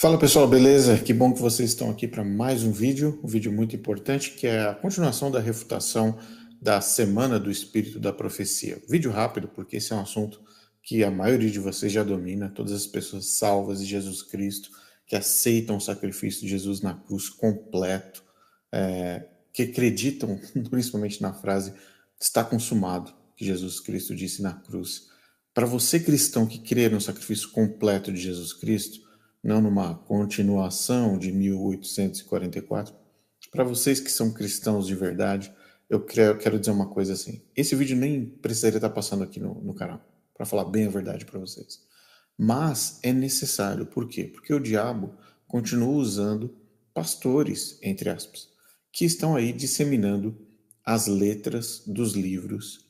Fala pessoal, beleza? Que bom que vocês estão aqui para mais um vídeo muito importante, que é a continuação da refutação da Semana do Espírito da Profecia. Vídeo rápido, porque esse é um assunto que a maioria de vocês já domina, todas as pessoas salvas de Jesus Cristo, que aceitam o sacrifício de Jesus na cruz completo, que acreditam principalmente na frase está consumado, que Jesus Cristo disse na cruz. Para você cristão que crê no sacrifício completo de Jesus Cristo, não numa continuação de 1844, para vocês que são cristãos de verdade, eu quero dizer uma coisa assim. Esse vídeo nem precisaria estar passando aqui no canal, para falar bem a verdade para vocês. Mas é necessário. Por quê? Porque o diabo continua usando pastores, entre aspas, que estão aí disseminando as letras dos livros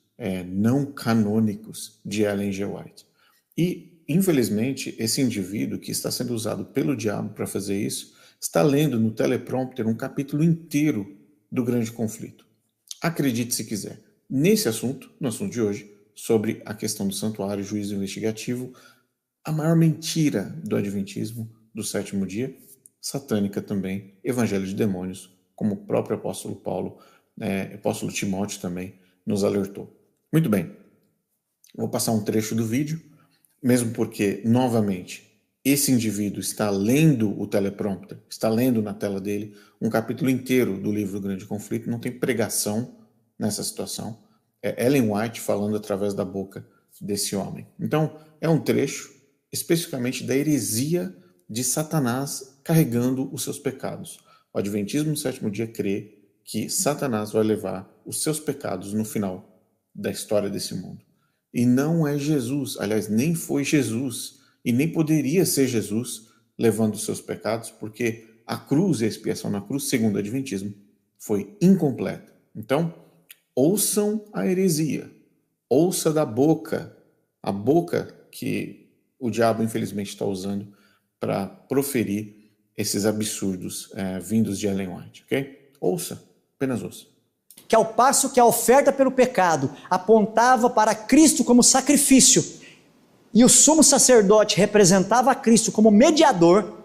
não canônicos de Ellen G. White. E, infelizmente, esse indivíduo que está sendo usado pelo diabo para fazer isso, está lendo no teleprompter um capítulo inteiro do Grande Conflito. Acredite se quiser. Nesse assunto, no assunto de hoje, sobre a questão do santuário, juízo investigativo, a maior mentira do adventismo do sétimo dia, satânica também, evangelho de demônios, como o próprio apóstolo Paulo, apóstolo Timóteo também nos alertou. Muito bem, vou passar um trecho do vídeo, mesmo porque, novamente, esse indivíduo está lendo o teleprompter, está lendo na tela dele um capítulo inteiro do livro do Grande Conflito, não tem pregação nessa situação. É Ellen White falando através da boca desse homem. Então, é um trecho especificamente da heresia de Satanás carregando os seus pecados. O Adventismo no sétimo dia crê que Satanás vai levar os seus pecados no final da história desse mundo. E não é Jesus, aliás, nem foi Jesus, e nem poderia ser Jesus levando os seus pecados, porque a cruz e a expiação na cruz, segundo o Adventismo, foi incompleta. Então, ouçam a heresia, ouça da boca, a boca que o diabo infelizmente está usando para proferir esses absurdos vindos de Ellen White, ok? Ouça, apenas ouça. Que ao passo que a oferta pelo pecado apontava para Cristo como sacrifício e o sumo sacerdote representava a Cristo como mediador,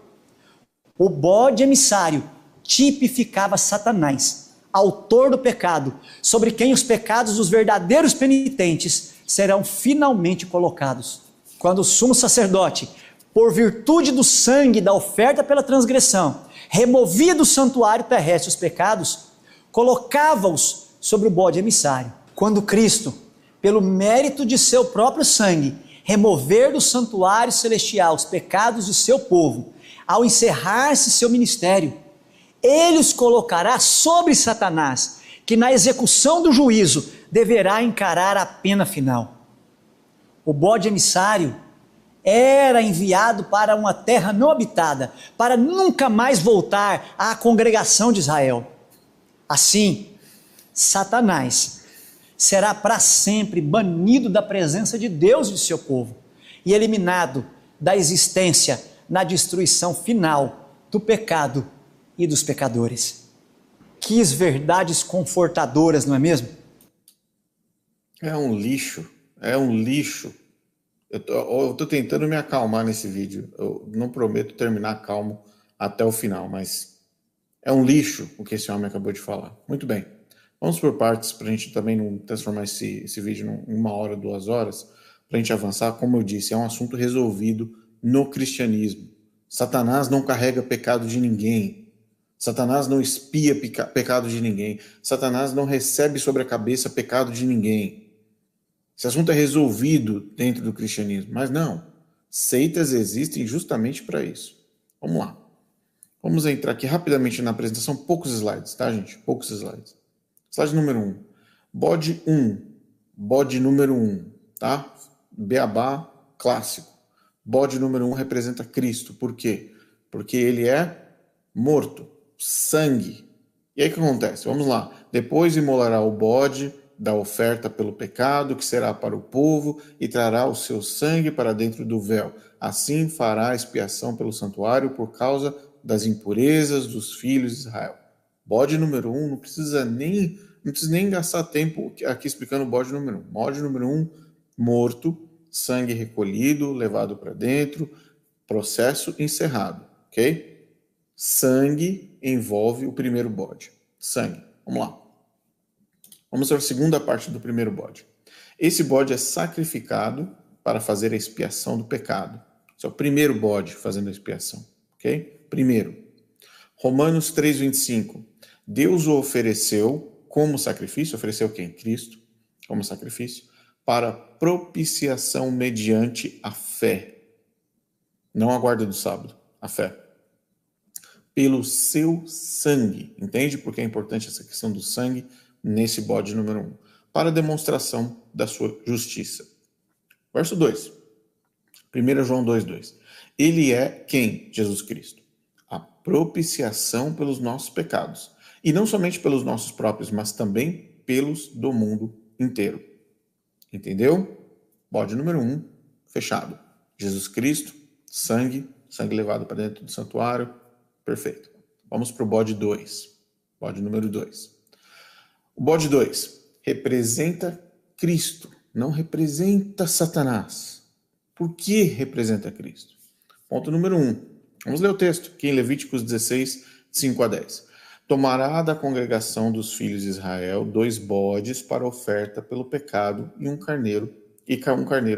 o bode emissário tipificava Satanás, autor do pecado, sobre quem os pecados dos verdadeiros penitentes serão finalmente colocados. Quando o sumo sacerdote, por virtude do sangue da oferta pela transgressão, removia do santuário terrestre os pecados, colocava-os sobre o bode emissário. Quando Cristo, pelo mérito de seu próprio sangue, remover do santuário celestial os pecados de seu povo, ao encerrar-se seu ministério, ele os colocará sobre Satanás, que na execução do juízo deverá encarar a pena final. O bode emissário era enviado para uma terra não habitada, para nunca mais voltar à congregação de Israel. Assim, Satanás será para sempre banido da presença de Deus e de seu povo e eliminado da existência na destruição final do pecado e dos pecadores. Que verdades confortadoras, não é mesmo? É um lixo, é um lixo. Eu tô tentando me acalmar nesse vídeo, eu não prometo terminar calmo até o final, mas é um lixo o que esse homem acabou de falar. Muito bem, vamos por partes para a gente também não transformar esse vídeo em 1 hora, 2 horas, para a gente avançar. Como eu disse, é um assunto resolvido no cristianismo. Satanás não carrega pecado de ninguém. Satanás não espia pecado de ninguém. Satanás não recebe sobre a cabeça pecado de ninguém. Esse assunto é resolvido dentro do cristianismo, mas não. Seitas existem justamente para isso. Vamos lá. Vamos entrar aqui rapidamente na apresentação, poucos slides, tá, gente? Poucos slides. Slide número 1. Bode 1. Bode número 1, tá? Beabá clássico. Bode número 1 representa Cristo. Por quê? Porque ele é morto. Sangue. E aí o que acontece? Vamos lá. Depois imolará o bode da oferta pelo pecado, que será para o povo, e trará o seu sangue para dentro do véu. Assim fará expiação pelo santuário por causa das impurezas dos filhos de Israel. Bode número 1, não precisa nem gastar tempo aqui explicando o bode número 1. Bode número 1, morto, sangue recolhido, levado para dentro, processo encerrado. ok? Sangue envolve o primeiro bode. Sangue. Vamos lá. Vamos para a segunda parte do primeiro bode. Esse bode é sacrificado para fazer a expiação do pecado. Esse é o primeiro bode fazendo a expiação, ok? Primeiro. Romanos 3:25. Deus o ofereceu como sacrifício, ofereceu quem? Cristo, como sacrifício, para propiciação mediante a fé. Não a guarda do sábado, a fé. Pelo seu sangue. Entende por que é importante essa questão do sangue nesse bode número 1? Para demonstração da sua justiça. Verso 2. 1 João 2:2. Ele é quem? Jesus Cristo. A propiciação pelos nossos pecados. E não somente pelos nossos próprios, mas também pelos do mundo inteiro. Entendeu? Bode número 1, fechado. Jesus Cristo, sangue levado para dentro do santuário. Perfeito. Vamos para o bode 2. Bode número 2. O bode 2 representa Cristo, não representa Satanás. Por que representa Cristo? Ponto número 1. Vamos ler o texto, aqui em Levíticos 16, 5 a 10. Tomará da congregação dos filhos de Israel 2 bodes para oferta pelo pecado e um carneiro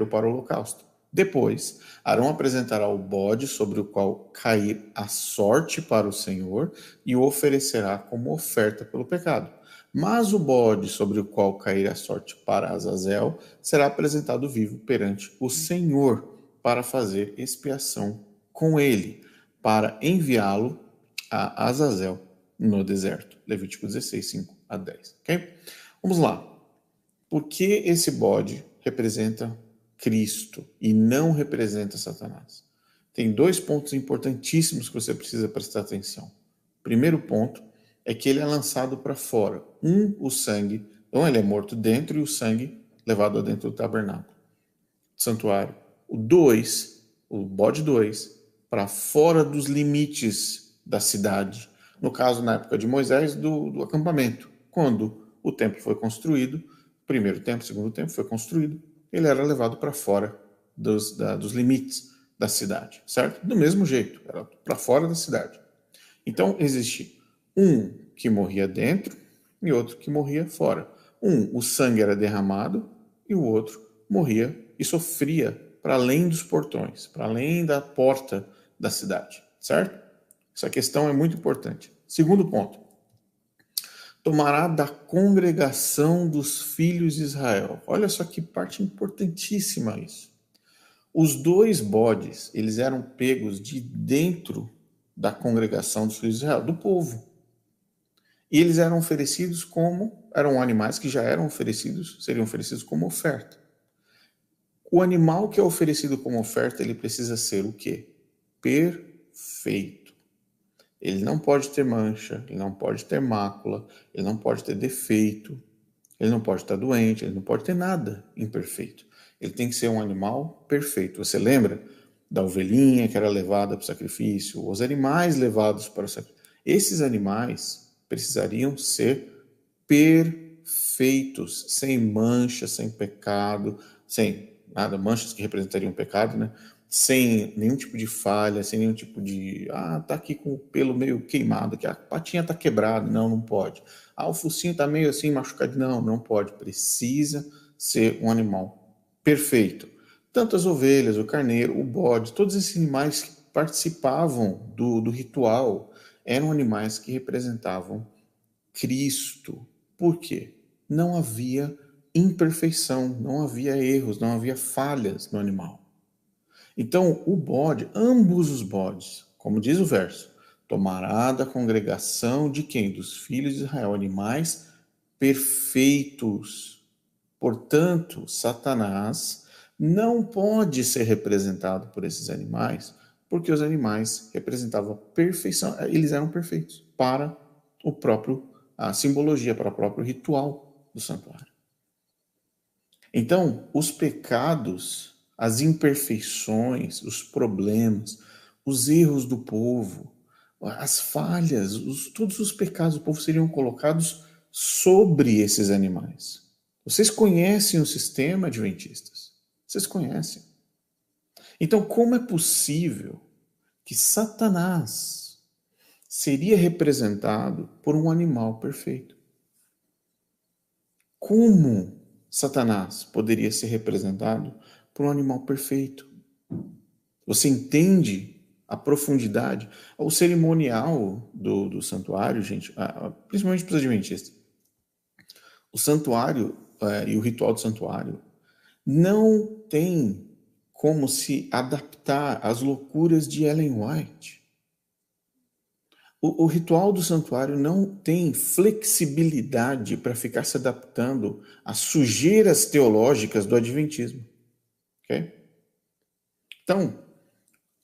para o holocausto. Depois, Arão apresentará o bode sobre o qual cair a sorte para o Senhor e o oferecerá como oferta pelo pecado. Mas o bode sobre o qual cair a sorte para Azazel será apresentado vivo perante o Senhor para fazer expiação com ele, para enviá-lo a Azazel no deserto. Levítico 16, 5 a 10. Okay? Vamos lá. Por que esse bode representa Cristo e não representa Satanás? Tem 2 pontos importantíssimos que você precisa prestar atenção. Primeiro ponto é que ele é lançado para fora. O sangue, então ele é morto dentro e o sangue levado dentro do tabernáculo, do santuário. O bode 2, para fora dos limites da cidade. No caso, na época de Moisés, do acampamento. Quando o templo foi construído, primeiro templo, segundo templo foi construído, ele era levado para fora dos limites da cidade, certo? Do mesmo jeito, era para fora da cidade. Então, existe um que morria dentro e outro que morria fora. O sangue era derramado e o outro morria e sofria para além dos portões, para além da porta da cidade, certo? Essa questão é muito importante. Segundo ponto. Tomará da congregação dos filhos de Israel. Olha só que parte importantíssima isso. Os 2 bodes, eles eram pegos de dentro da congregação dos filhos de Israel, do povo. E eles eram oferecidos eram animais que já seriam oferecidos como oferta. O animal que é oferecido como oferta, ele precisa ser o quê? Perfeito. Ele não pode ter mancha, ele não pode ter mácula, ele não pode ter defeito, ele não pode estar doente, ele não pode ter nada imperfeito. Ele tem que ser um animal perfeito. Você lembra da ovelhinha que era levada para o sacrifício, os animais levados para o sacrifício? Esses animais precisariam ser perfeitos, sem mancha, sem pecado, sem nada, manchas que representariam pecado, né? Sem nenhum tipo de falha, sem nenhum tipo de, tá aqui com o pelo meio queimado, que a patinha tá quebrada, não pode. O focinho tá meio assim machucado, não pode. Precisa ser um animal perfeito. Tanto as ovelhas, o carneiro, o bode, todos esses animais que participavam do ritual eram animais que representavam Cristo. Por quê? Não havia imperfeição, não havia erros, não havia falhas no animal. Então, o bode, ambos os bodes, como diz o verso, tomará da congregação de quem? Dos filhos de Israel, animais perfeitos. Portanto, Satanás não pode ser representado por esses animais, porque os animais representavam a perfeição, eles eram perfeitos para a simbologia, para o próprio ritual do santuário. Então, os pecados, as imperfeições, os problemas, os erros do povo, as falhas, todos os pecados do povo seriam colocados sobre esses animais. Vocês conhecem o sistema adventistas? Vocês conhecem. Então, como é possível que Satanás seria representado por um animal perfeito. Como Satanás poderia ser representado por um animal perfeito? Você entende a profundidade? O cerimonial do santuário, gente, principalmente para os adventistas, o santuário e o ritual do santuário não tem como se adaptar às loucuras de Ellen White. O ritual do santuário não tem flexibilidade para ficar se adaptando às sujeiras teológicas do adventismo. Okay? Então,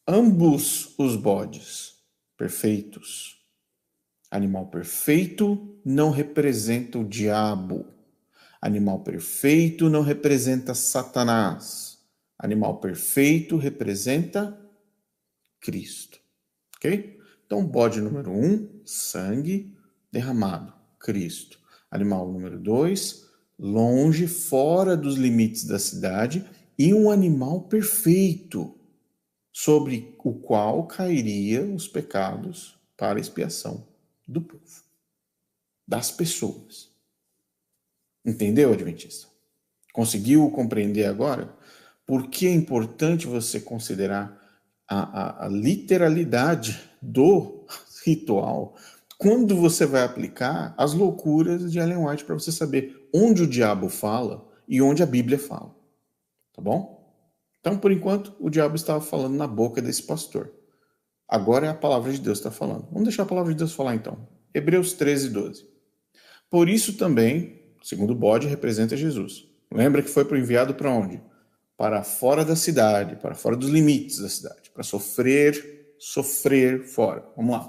ambos os bodes perfeitos, animal perfeito não representa o diabo. Animal perfeito não representa Satanás. Animal perfeito representa Cristo. Ok? Então, bode número 1, sangue derramado, Cristo. Animal número 2, longe, fora dos limites da cidade, e um animal perfeito, sobre o qual cairiam os pecados para expiação do povo, das pessoas. Entendeu, Adventista? Conseguiu compreender agora? Por que é importante você considerar a literalidade do ritual quando você vai aplicar as loucuras de Ellen White para você saber onde o diabo fala e onde a Bíblia fala. Tá bom? Então, por enquanto, o diabo estava falando na boca desse pastor. Agora é a palavra de Deus que está falando. Vamos deixar a palavra de Deus falar então. Hebreus 13, 12. Por isso também, segundo o bode, representa Jesus. Lembra que foi enviado para onde? Para fora da cidade, para fora dos limites da cidade, para sofrer fora. Vamos lá.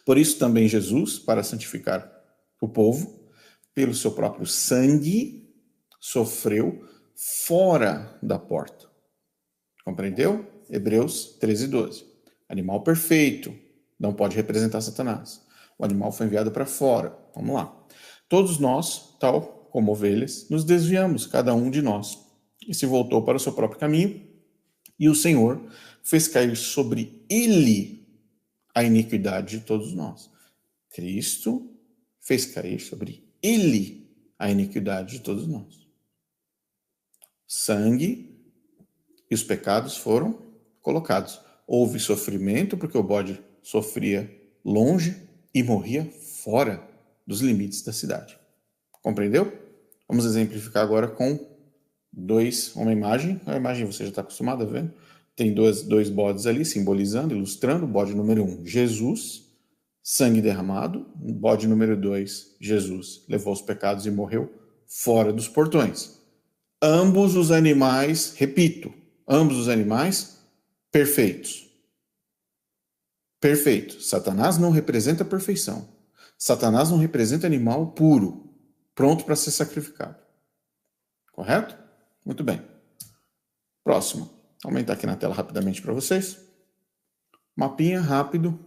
Por isso também Jesus, para santificar o povo, pelo seu próprio sangue, sofreu fora da porta. Compreendeu? Hebreus 13, 12. Animal perfeito, não pode representar Satanás. O animal foi enviado para fora. Vamos lá. Todos nós, tal como ovelhas, nos desviamos, cada um de nós, e se voltou para o seu próprio caminho, e o Senhor fez cair sobre ele a iniquidade de todos nós. Cristo fez cair sobre ele a iniquidade de todos nós. Sangue e os pecados foram colocados. Houve sofrimento, porque o bode sofria longe e morria fora dos limites da cidade. Compreendeu? Vamos exemplificar agora com uma imagem. A imagem você já está acostumado a ver. Tem dois bodes ali, simbolizando, ilustrando. Bode número 1, Jesus, sangue derramado. Bode número 2, Jesus, levou os pecados e morreu fora dos portões. Ambos os animais, repito, ambos os animais perfeitos. Perfeito. Satanás não representa a perfeição. Satanás não representa animal puro, pronto para ser sacrificado. Correto? Muito bem. Próximo. Vou aumentar aqui na tela rapidamente para vocês. Mapinha rápido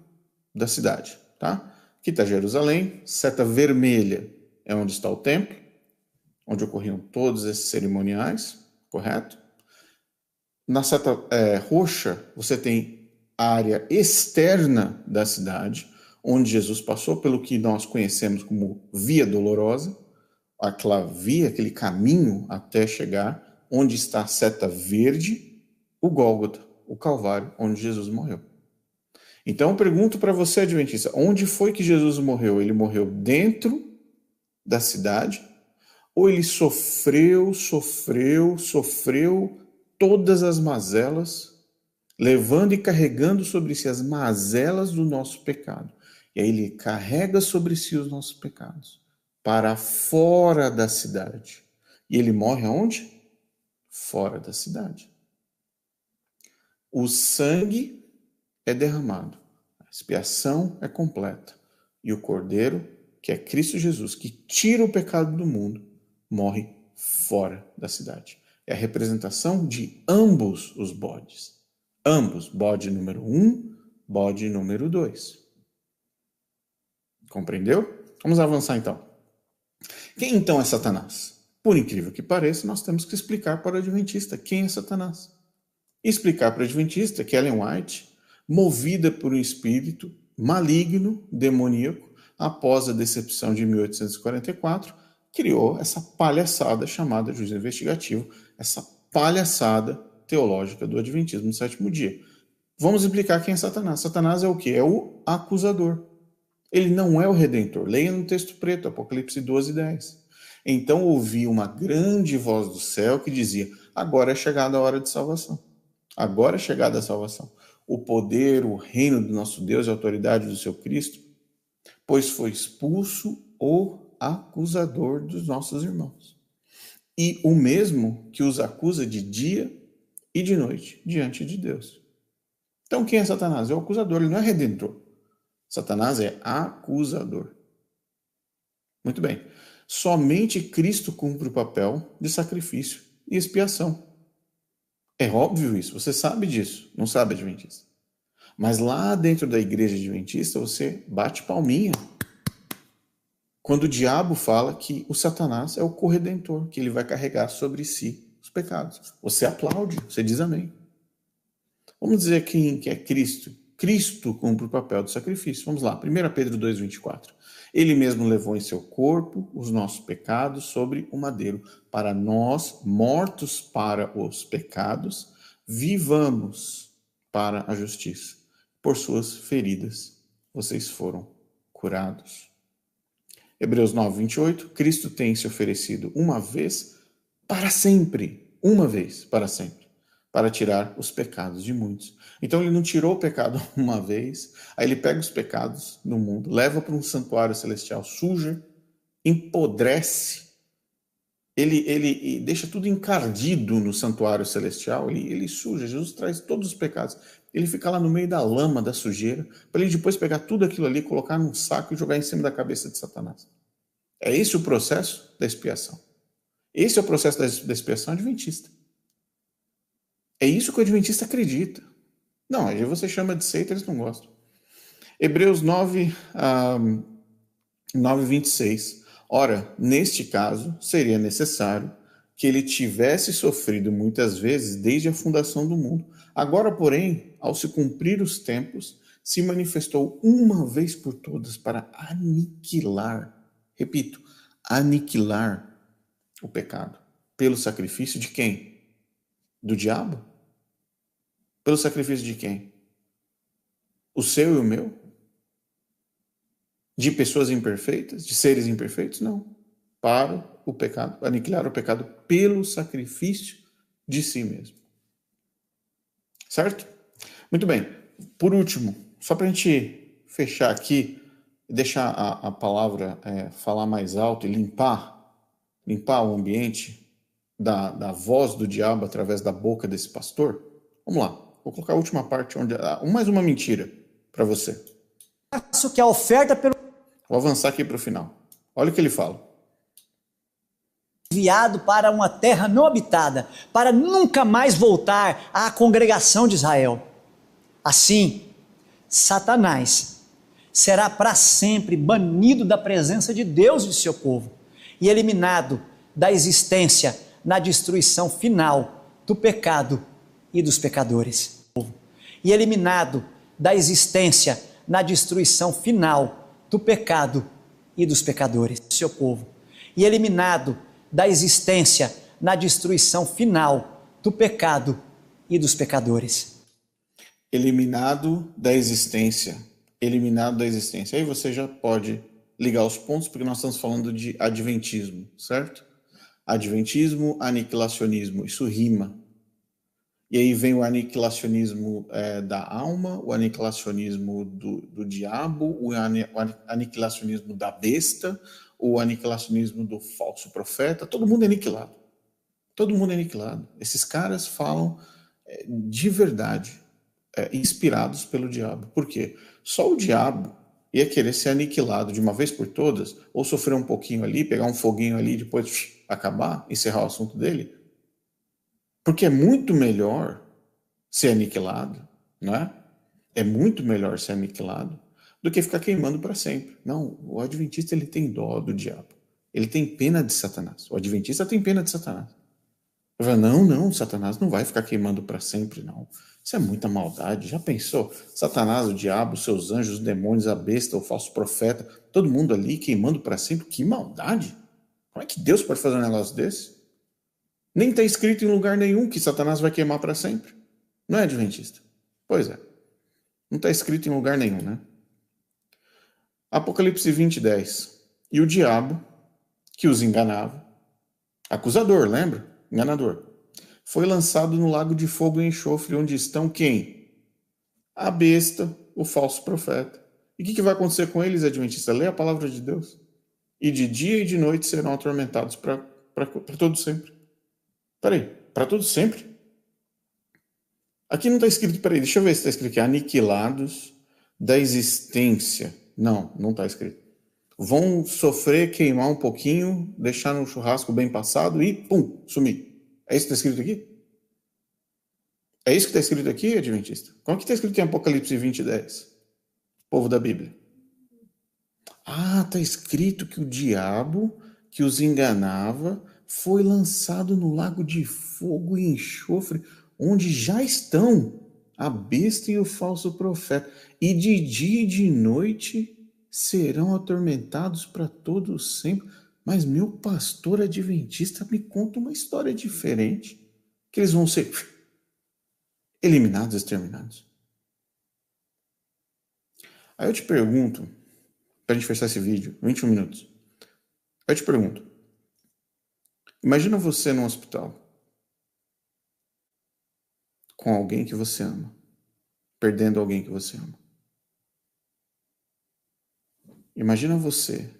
da cidade, tá? Aqui está Jerusalém, seta vermelha é onde está o templo, onde ocorriam todos esses cerimoniais, correto? Na seta roxa, você tem a área externa da cidade, onde Jesus passou pelo que nós conhecemos como Via Dolorosa, aquela via, aquele caminho até chegar onde está a seta verde, o Gólgota, o Calvário, onde Jesus morreu. Então eu pergunto para você, Adventista, onde foi que Jesus morreu? Ele morreu dentro da cidade? Ou ele sofreu todas as mazelas, levando e carregando sobre si as mazelas do nosso pecado? E aí ele carrega sobre si os nossos pecados para fora da cidade. E ele morre aonde? Fora da cidade. O sangue é derramado, a expiação é completa, e o Cordeiro, que é Cristo Jesus, que tira o pecado do mundo, morre fora da cidade. É a representação de ambos os bodes. Ambos, bode número 1, bode número 2. Compreendeu? Vamos avançar então. Quem então é Satanás? Por incrível que pareça, nós temos que explicar para o Adventista quem é Satanás. Explicar para o Adventista que Ellen White movida por um espírito maligno, demoníaco, após a decepção de 1844, criou essa palhaçada chamada juízo investigativo, essa palhaçada teológica do Adventismo do sétimo dia. Vamos explicar quem é Satanás. Satanás é o quê? É o acusador. Ele não é o redentor. Leia no texto preto, Apocalipse 12:10. Então ouvi uma grande voz do céu que dizia: agora é chegada a hora de salvação. Agora é chegada a salvação. O poder, o reino do nosso Deus e a autoridade do seu Cristo, pois foi expulso o acusador dos nossos irmãos. E o mesmo que os acusa de dia e de noite diante de Deus. Então quem é Satanás? É o acusador, ele não é redentor. Satanás é acusador. Muito bem. Somente Cristo cumpre o papel de sacrifício e expiação. É óbvio isso, você sabe disso, não sabe, adventista. Mas lá dentro da igreja adventista você bate palminha quando o diabo fala que o Satanás é o corredentor, que ele vai carregar sobre si os pecados. Você aplaude, você diz amém. Vamos dizer quem é Cristo. Cristo cumpre o papel do sacrifício. Vamos lá, 1 Pedro 2,24. Ele mesmo levou em seu corpo os nossos pecados sobre o madeiro, para nós, mortos para os pecados, vivamos para a justiça. Por suas feridas, vocês foram curados. Hebreus 9:28, Cristo tem se oferecido uma vez para sempre, para tirar os pecados de muitos. Então ele não tirou o pecado uma vez, aí ele pega os pecados do mundo, leva para um santuário celestial, suja, empodrece, ele deixa tudo encardido no santuário celestial, ele suja, Jesus traz todos os pecados. Ele fica lá no meio da lama, da sujeira, para ele depois pegar tudo aquilo ali, colocar num saco e jogar em cima da cabeça de Satanás. É esse o processo da expiação. Esse é o processo da expiação adventista. É isso que o adventista acredita. Não, aí você chama de seita, eles não gostam. Hebreus 9:26. Ora, neste caso, seria necessário que ele tivesse sofrido muitas vezes desde a fundação do mundo. Agora, porém, ao se cumprir os tempos, se manifestou uma vez por todas para aniquilar, repito, aniquilar o pecado. Pelo sacrifício de quem? Do diabo? Pelo sacrifício de quem? O seu e o meu? De pessoas imperfeitas? De seres imperfeitos? Não. Para o pecado, aniquilar o pecado pelo sacrifício de si mesmo. Certo? Muito bem. Por último, só para a gente fechar aqui e deixar a palavra falar mais alto e limpar o ambiente da voz do diabo através da boca desse pastor. Vamos lá. Vou colocar a última parte, mais uma mentira para você. Isso que a oferta pelo Vou avançar aqui para o final. Olha o que ele fala. enviado para uma terra não habitada, para nunca mais voltar à congregação de Israel. Assim, Satanás será para sempre banido da presença de Deus e de seu povo e eliminado da existência na destruição final do pecado e dos pecadores. E eliminado da existência na destruição final do pecado e dos pecadores, seu povo. E eliminado da existência na destruição final do pecado e dos pecadores. Eliminado da existência. Eliminado da existência. Aí você já pode ligar os pontos, porque nós estamos falando de adventismo, certo? Adventismo, aniquilacionismo, isso rima. E aí vem o aniquilacionismo da alma, o aniquilacionismo do diabo, o aniquilacionismo da besta, o aniquilacionismo do falso profeta. Todo mundo é aniquilado. Todo mundo é aniquilado. Esses caras falam de verdade, inspirados pelo diabo. Por quê? Só o diabo ia querer ser aniquilado de uma vez por todas, ou sofrer um pouquinho ali, pegar um foguinho ali, depois acabar, encerrar o assunto dele. Porque é muito melhor ser aniquilado, não é? É muito melhor ser aniquilado do que ficar queimando para sempre. Não, o adventista ele tem dó do diabo. Ele tem pena de Satanás. O adventista tem pena de Satanás. Ele fala, não, Satanás não vai ficar queimando para sempre, não. Isso é muita maldade. Já pensou? Satanás, o diabo, seus anjos, os demônios, a besta, o falso profeta, todo mundo ali queimando para sempre. Que maldade! Como é que Deus pode fazer um negócio desse? Nem está escrito em lugar nenhum que Satanás vai queimar para sempre. Não é, adventista? Pois é. Não está escrito em lugar nenhum, né? Apocalipse 20, 10. E o diabo, que os enganava, acusador, lembra? Enganador. Foi lançado no lago de fogo e enxofre, onde estão quem? A besta, o falso profeta. E o que vai acontecer com eles, adventista? Lê a palavra de Deus. E de dia e de noite serão atormentados para todo sempre. Peraí, para todo sempre? Aqui não está escrito, peraí, deixa eu ver se está escrito aqui, aniquilados da existência. Não está escrito. Vão sofrer, queimar um pouquinho, deixar no churrasco bem passado e, pum, sumir. É isso que está escrito aqui? É isso que está escrito aqui, adventista? Como que está escrito em Apocalipse 20, 10? Povo da Bíblia. Ah, está escrito que o diabo que os enganava foi lançado no lago de fogo e enxofre, onde já estão a besta e o falso profeta. E de dia e de noite serão atormentados para todo sempre. Mas meu pastor adventista me conta uma história diferente. Que eles vão ser eliminados, exterminados. Aí eu te pergunto, para a gente fechar esse vídeo, 21 minutos. Eu te pergunto, imagina você num hospital com alguém que você ama, perdendo alguém que você ama. Imagina você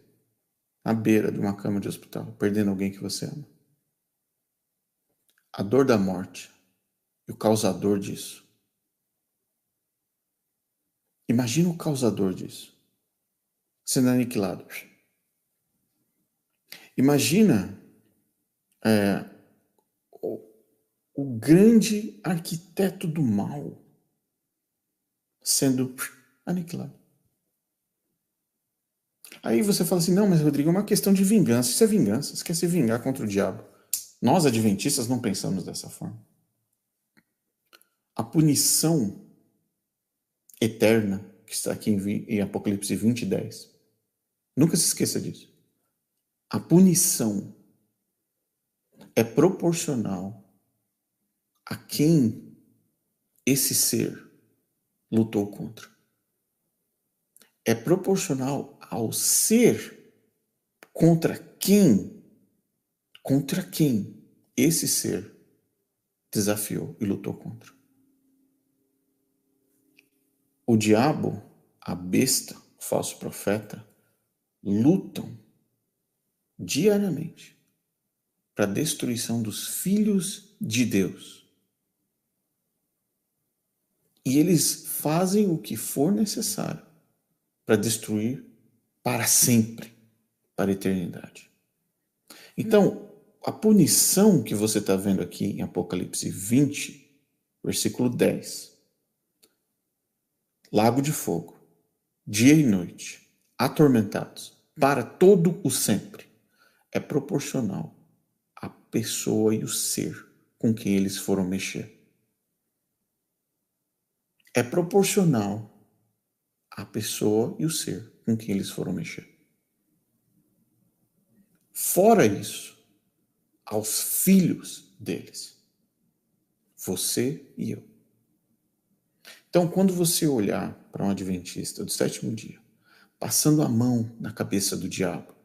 à beira de uma cama de hospital, perdendo alguém que você ama. A dor da morte e o causador disso. Imagina o causador disso sendo aniquilado. Imagina o grande arquiteto do mal sendo aniquilado. Aí você fala assim, não, mas Rodrigo, é uma questão de vingança. Isso é vingança, você quer se vingar contra o diabo. Nós, adventistas, não pensamos dessa forma. A punição eterna, que está aqui em Apocalipse 20, 10. Nunca se esqueça disso. A punição é proporcional a quem esse ser lutou contra. É proporcional ao ser contra quem esse ser desafiou e lutou contra. O diabo, a besta, o falso profeta, lutam diariamente para a destruição dos filhos de Deus. E eles fazem o que for necessário para destruir para sempre, para a eternidade. Então, a punição que você está vendo aqui em Apocalipse 20, versículo 10. Lago de fogo, dia e noite, atormentados, para todo o sempre. É proporcional à pessoa e o ser com quem eles foram mexer. É proporcional à pessoa e o ser com quem eles foram mexer. Fora isso, aos filhos deles. Você e eu. Então, quando você olhar para um adventista do sétimo dia, passando a mão na cabeça do diabo,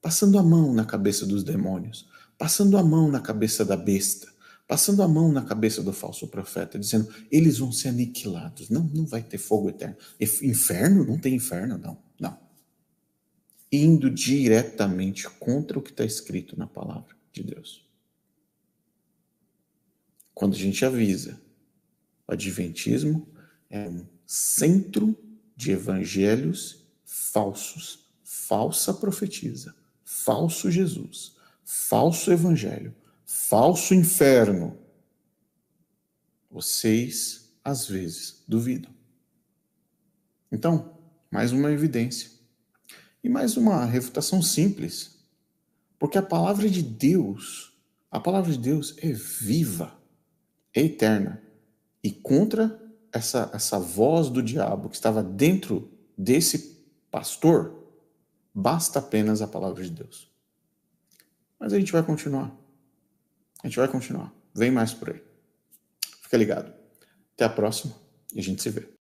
passando a mão na cabeça dos demônios, passando a mão na cabeça da besta, passando a mão na cabeça do falso profeta, dizendo, eles vão ser aniquilados, não vai ter fogo eterno. Inferno? Não tem inferno, não. Indo diretamente contra o que está escrito na palavra de Deus. Quando a gente avisa, o adventismo é um centro de evangelhos falsos, falsa profetisa, falso Jesus, falso evangelho, falso inferno. Vocês, às vezes, duvidam. Então, mais uma evidência. E mais uma refutação simples. Porque a palavra de Deus é viva, é eterna E contra essa voz do diabo que estava dentro desse pastor, basta apenas a palavra de Deus. Mas a gente vai continuar. A gente vai continuar. Vem mais por aí. Fica ligado. Até a próxima e a gente se vê.